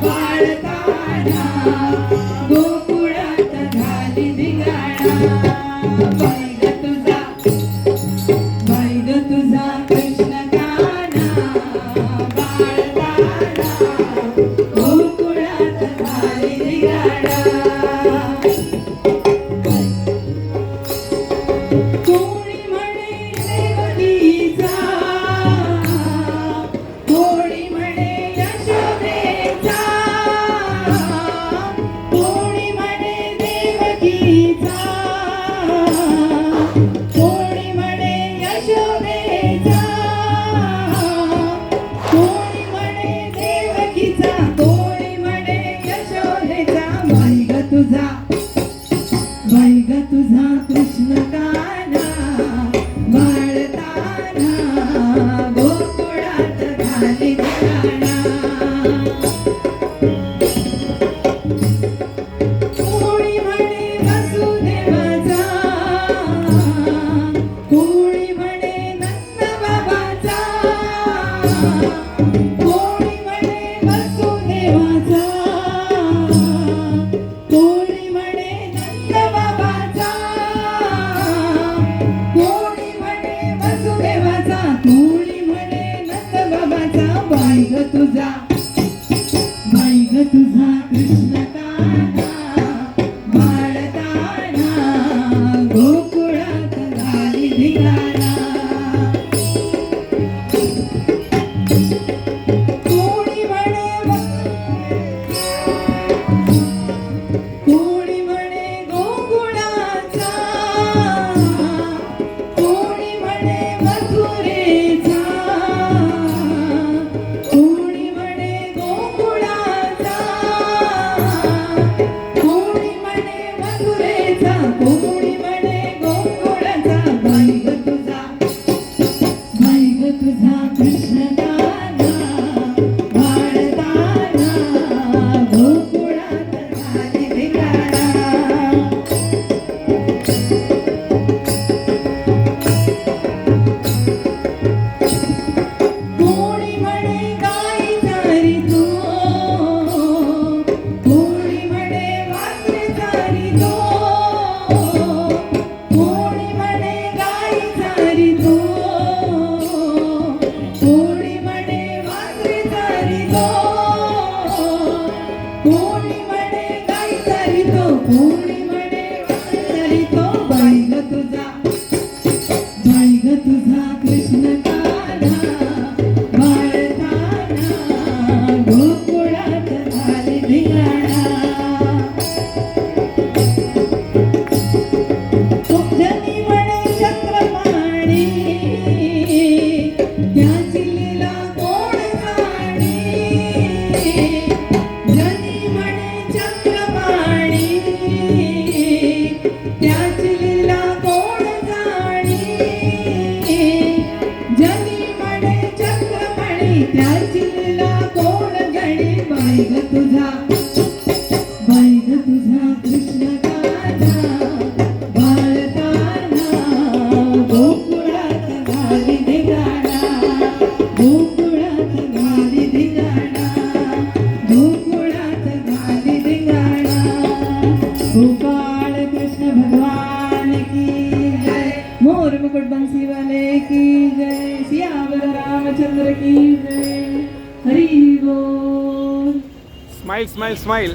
बाळताना गोकुळात झाली धिंगाणा बाई ग तुझा कृष्ण काना बाळताना गोकुळात झाली धिंगाणा कोणी म्हणे देवकीचा कोणी म्हणे यशोदेचा कोणी म्हणे देवकीचा कोणी म्हणे यशोदेचा कोणी म्हणे देवकीचा कोणी म्हणे यशोदेचा बाई ग तुझा कृष्ण काना बाळताना गोकुळात झाली धिंगाणा कोणी म्हणे वसुदेवाचा कोणी म्हणे नंदबाबाचा कोणी म्हणे वसुदेवाचा कोणी म्हणे नंदबाबाचा कोणी म्हणे वसुदेवाचा कोणी म्हणे नंदबाबाचा बाई ग तुझा कृष्ण काना बाळताना गोकुळात झाली धिंगाणा कोणी म्हणे कोणी म्हणे गोकुळाचा कोणी म्हणे मथुरेचा कोणी म्हणे गोकुळाचा कोणी म्हणे मथुरेचा कोणी म्हणे गोकुळाचा बाई ग तुझा कृष्ण काना बाळताना गोकुळात झाली धिंगाणा कोणी म्हणे गाई चारितो कोणी म्हणे वासरे चारितो कोणी म्हणे गाई चारितो कोणी म्हणे वासरे चारितो कोणी म्हणे गाई चारितो कोणी म्हणे वासरे चारितो बाई ग तुझा कृष्ण काना बाळताना गोकुळात झाली धिंगाणा जनी म्हणे चक्रपाणी त्याची लीला कोण जाणी जनी म्हणे चक्रपाणी त्याची लीला कोण जाणी जनी म्हणे चक्रपाणी त्याची लीला कोण गणी बाई ग तुझा कृष्ण काना बाळताना गोकुळात झाली धिंगाणा गोकुळात झाली धिंगाणा गोकुळात झाली धिंगाणा गोपाळ कृष्ण भगवान की जय मोर मुकुट बंसी वाले की जय सियावर रामचंद्र की जय हरि बोल स्माइल स्माइल स्माइल